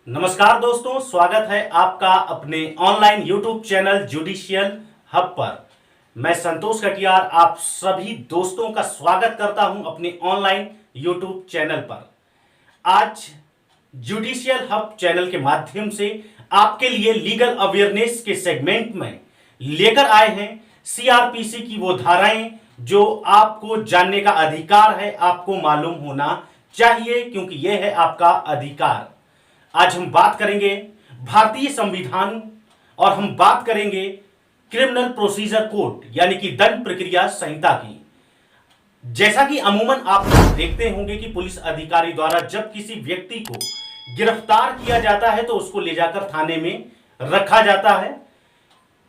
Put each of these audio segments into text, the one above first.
नमस्कार दोस्तों, स्वागत है आपका अपने online YouTube channel judicial hub पर। मैं संतोष कटियार आप सभी दोस्तों का स्वागत करता हूं अपने ऑनलाइन यूट्यूब चैनल पर। आज जुडिशियल हब चैनल के माध्यम से आपके लिए लीगल अवेयरनेस के सेगमेंट में लेकर आए हैं सीआरपीसी की वो धाराएं जो आपको जानने का अधिकार है, आपको मालूम होना चाहिए, क्योंकि यह है आपका अधिकार। आज हम बात करेंगे भारतीय संविधान और हम बात करेंगे क्रिमिनल प्रोसीजर कोड यानी कि दंड प्रक्रिया संहिता की। जैसा कि अमूमन आप लोग देखते होंगे कि पुलिस अधिकारी द्वारा जब किसी व्यक्ति को गिरफ्तार किया जाता है तो उसको ले जाकर थाने में रखा जाता है।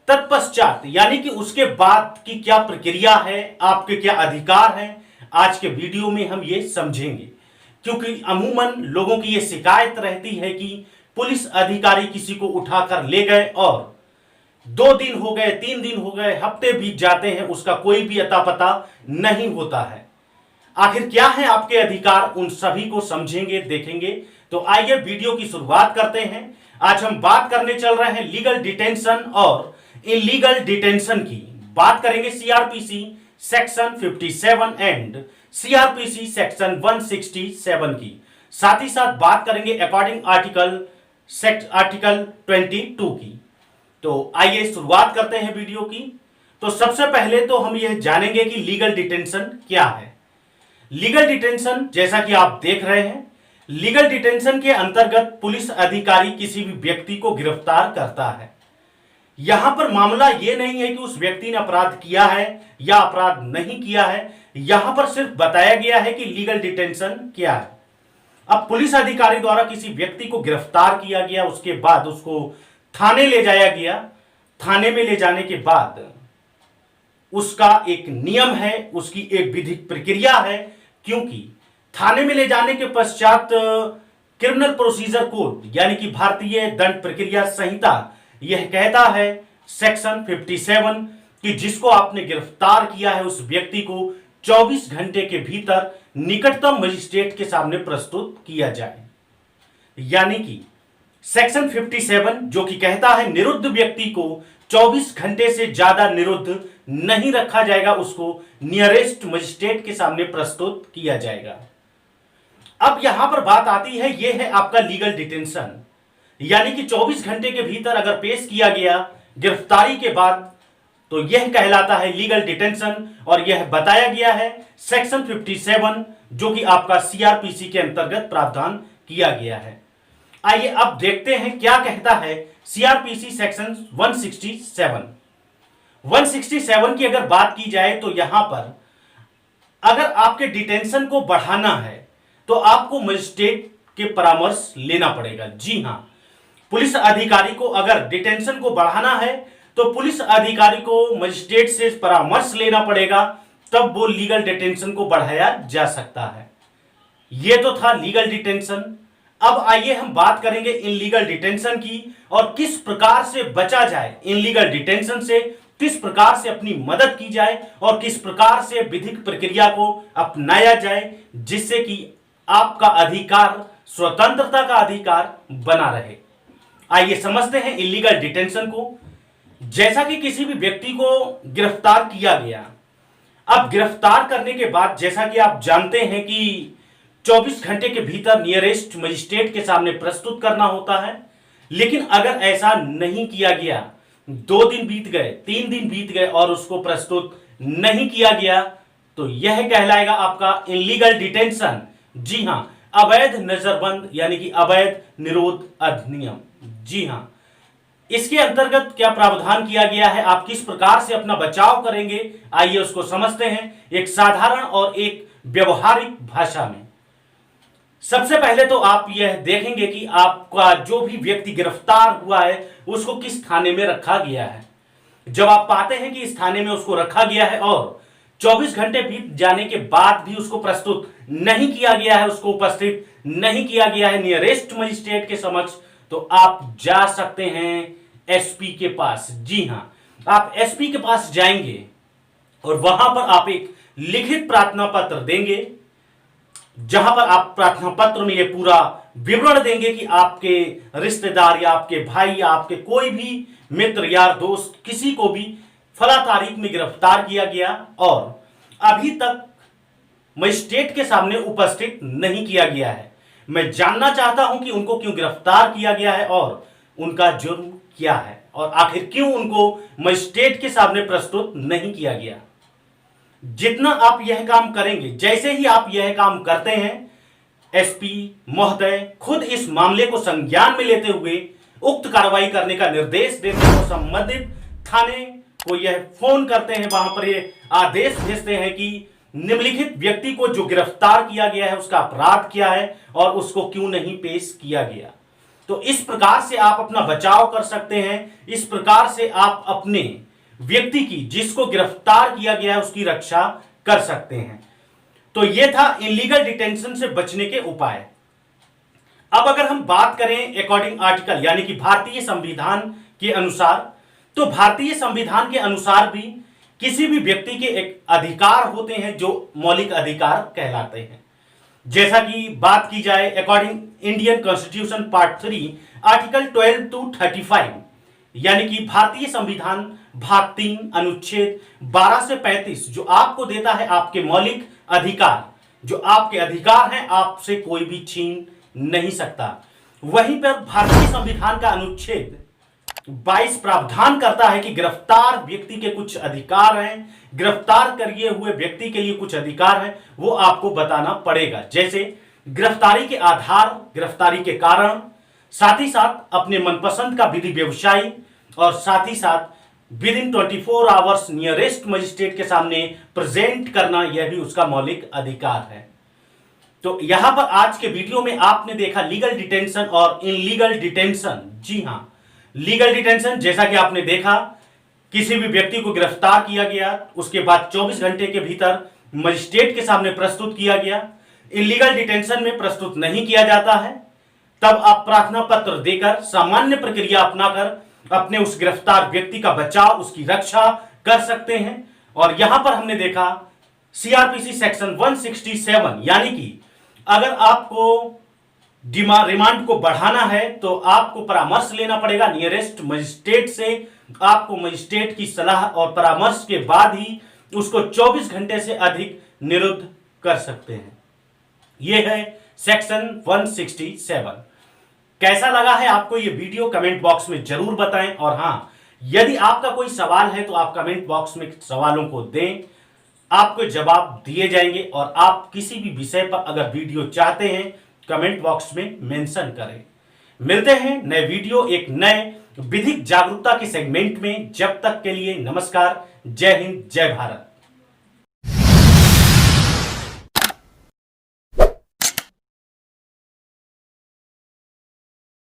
तत्पश्चात यानी कि उसके बाद की क्या प्रक्रिया है, आपके क्या अधिकार हैं, आज के वीडियो में हम ये समझेंगे। क्योंकि अमूमन लोगों की यह शिकायत रहती है कि पुलिस अधिकारी किसी को उठाकर ले गए और 2 दिन हो गए, 3 दिन हो गए, हफ्ते बीत जाते हैं, उसका कोई भी अता पता नहीं होता है। आखिर क्या है आपके अधिकार, उन सभी को समझेंगे, देखेंगे। तो आइए वीडियो की शुरुआत करते हैं। आज हम बात करने चल रहे हैं लीगल डिटेंशन और इलीगल डिटेंशन की। बात करेंगे CrPC section 57 and CrPC section 167 की। साथ ही साथ बात करेंगे अकॉर्डिंग आर्टिकल 22 की। तो आइए शुरुआत करते हैं वीडियो की। तो सबसे पहले तो हम यह जानेंगे कि लीगल डिटेंशन क्या है। लीगल डिटेंशन जैसा कि आप देख रहे हैं, लीगल डिटेंशन के अंतर्गत पुलिस अधिकारी किसी भी व्यक्ति को गिरफ्तार करता है। यहां पर मामला यह नहीं है कि उस व्यक्ति ने अपराध किया है या अपराध नहीं किया है, यहां पर सिर्फ बताया गया है कि लीगल डिटेंशन क्या है। अब पुलिस अधिकारी द्वारा किसी व्यक्ति को गिरफ्तार किया गया, उसके बाद उसको थाने ले जाया गया। थाने में ले जाने के बाद उसका एक नियम है, उसकी एक विधिक प्रक्रिया है, क्योंकि थाने में ले जाने के पश्चात क्रिमिनल प्रोसीजर कोड यानी कि भारतीय दंड प्रक्रिया संहिता यह कहता है सेक्शन 57 कि जिसको आपने गिरफ्तार किया है उस व्यक्ति को 24 घंटे के भीतर निकटतम मजिस्ट्रेट के सामने प्रस्तुत किया जाए। यानी कि सेक्शन 57 जो कि कहता है निरुद्ध व्यक्ति को 24 घंटे से ज्यादा निरुद्ध नहीं रखा जाएगा, उसको नियरेस्ट मजिस्ट्रेट के सामने प्रस्तुत किया जाएगा। अब यहां पर बात आती है, यह है आपका लीगल डिटेंशन, यानी कि 24 घंटे के भीतर अगर पेश किया गया गिरफ्तारी के बाद तो यह कहलाता है लीगल डिटेंशन। और यह बताया गया है सेक्शन 57 जो कि आपका सीआरपीसी के अंतर्गत प्रावधान किया गया है। आइए अब देखते हैं क्या कहता है सीआरपीसी सेक्शन 167 की अगर बात की जाए तो यहां पर अगर आपके डिटेंशन को बढ़ाना है तो आपको मजिस्ट्रेट के परामर्श लेना पड़ेगा। जी हां, पुलिस अधिकारी को अगर डिटेंशन को बढ़ाना है तो पुलिस अधिकारी को मजिस्ट्रेट से परामर्श लेना पड़ेगा, तब वो लीगल डिटेंशन को बढ़ाया जा सकता है। यह तो था लीगल डिटेंशन। अब आइए हम बात करेंगे इनलीगल डिटेंशन की और किस प्रकार से बचा जाए इनलीगल डिटेंशन से, किस प्रकार से अपनी मदद की जाए और किस प्रकार से विधिक प्रक्रिया को अपनाया जाए जिससे कि आपका अधिकार, स्वतंत्रता का अधिकार बना रहे। आइए समझते हैं इलीगल डिटेंशन को। जैसा कि किसी भी व्यक्ति को गिरफ्तार किया गया, अब गिरफ्तार करने के बाद जैसा कि आप जानते हैं कि 24 घंटे के भीतर नियरेस्ट मजिस्ट्रेट के सामने प्रस्तुत करना होता है। लेकिन अगर ऐसा नहीं किया गया, 2 दिन बीत गए, 3 दिन बीत गए और उसको प्रस्तुत नहीं किया गया, तो यह कहलाएगा आपका इलीगल डिटेंशन। जी हां, अवैध नजरबंद यानी कि अवैध निरोध अधिनियम। जी हां, इसके अंतर्गत क्या प्रावधान किया गया है, आप किस प्रकार से अपना बचाव करेंगे, आइए उसको समझते हैं एक साधारण और एक व्यवहारिक भाषा में। सबसे पहले तो आप यह देखेंगे कि आपका जो भी व्यक्ति गिरफ्तार हुआ है उसको किस थाने में रखा गया है। जब आप पाते हैं कि इस थाने में उसको रखा गया है और 24 घंटे बीत जाने के बाद भी उसको प्रस्तुत नहीं किया गया है, उसको उपस्थित नहीं किया गया है नियरेस्ट मजिस्ट्रेट के समक्ष, तो आप जा सकते हैं एसपी के पास। जी हां, आप एसपी के पास जाएंगे और वहां पर आप एक लिखित प्रार्थना पत्र देंगे जहां पर आप प्रार्थना पत्र में ये पूरा विवरण देंगे कि आपके रिश्तेदार या आपके भाई या आपके कोई भी मित्र यार दोस्त किसी को भी फला तारीख में गिरफ्तार किया गया और अभी तक मजिस्ट्रेट के सामने उपस्थित नहीं किया गया है। मैं जानना चाहता हूं कि उनको क्यों गिरफ्तार किया गया है और उनका जुर्म क्या है और आखिर क्यों उनको मजिस्ट्रेट के सामने प्रस्तुत नहीं किया गया। जितना आप यह काम करेंगे, जैसे ही आप यह काम करते हैं, एसपी महोदय खुद इस मामले को संज्ञान में लेते हुए उक्त कार्रवाई करने का निर्देश देते हैं और संबंधित थाने को यह फोन करते हैं, वहां पर यह आदेश भेजते हैं कि निम्नलिखित व्यक्ति को जो गिरफ्तार किया गया है उसका अपराध क्या है और उसको क्यों नहीं पेश किया गया। तो इस प्रकार से आप अपना बचाव कर सकते हैं, इस प्रकार से आप अपने व्यक्ति की जिसको गिरफ्तार किया गया है उसकी रक्षा कर सकते हैं। तो यह था इलीगल डिटेंशन से बचने के उपाय। अब अगर हम बात करें अकॉर्डिंग आर्टिकल यानी कि भारतीय संविधान के अनुसार, तो भारतीय संविधान के अनुसार भी किसी भी व्यक्ति के एक अधिकार होते हैं जो मौलिक अधिकार कहलाते हैं। जैसा कि बात की जाए according Indian constitution part 3 article 12 to 35 यानी कि भारतीय संविधान भाग 3 अनुच्छेद 12 से 35 जो आपको देता है आपके मौलिक अधिकार, जो आपके अधिकार हैं आपसे कोई भी छीन नहीं सकता। वहीं पर भारतीय संविधान का अनुच्छेद 22 प्रावधान करता है कि गिरफ्तार व्यक्ति के कुछ अधिकार हैं, गिरफ्तार किए हुए व्यक्ति के लिए कुछ अधिकार हैं, वो आपको बताना पड़ेगा। जैसे गिरफ्तारी के आधार, गिरफ्तारी के कारण, साथ ही साथ अपने मनपसंद का विधि व्यवसायी और साथ ही साथ with in 24 hours nearest magistrate के सामने प्रेजेंट करना, यह भी उसका मौलिक अधिकार है। तो यहां पर आज के वीडियो में आपने देखा लीगल डिटेंशन और इनलीगल डिटेंशन। जी हां, लीगल डिटेंशन जैसा कि आपने देखा, किसी भी व्यक्ति को गिरफ्तार किया गया, उसके बाद 24 घंटे के भीतर मजिस्ट्रेट के सामने प्रस्तुत किया गया। इलीगल डिटेंशन में प्रस्तुत नहीं किया जाता है, तब आप प्रार्थना पत्र देकर सामान्य प्रक्रिया अपनाकर अपने उस गिरफ्तार व्यक्ति का बचाव, उसकी रक्षा कर सकते हैं। और यहां पर हमने देखा सीआरपीसी सेक्शन 167 यानी कि अगर आपको रिमांड को बढ़ाना है तो आपको परामर्श लेना पड़ेगा नियरेस्ट मजिस्ट्रेट से। आपको मजिस्ट्रेट की सलाह और परामर्श के बाद ही उसको 24 घंटे से अधिक निरुद्ध कर सकते हैं। यह है सेक्शन 167। कैसा लगा है आपको यह वीडियो कमेंट बॉक्स में जरूर बताएं। और हां, यदि आपका कोई सवाल है तो आप कमेंट बॉक्स में सवालों को दें, आपको जवाब दिए जाएंगे। और आप किसी भी विषय पर अगर वीडियो चाहते हैं कमेंट बॉक्स में मेंशन करें। मिलते हैं नए वीडियो एक नए विधिक जागरूकता के सेगमेंट में। जब तक के लिए नमस्कार, जय हिंद, जय भारत।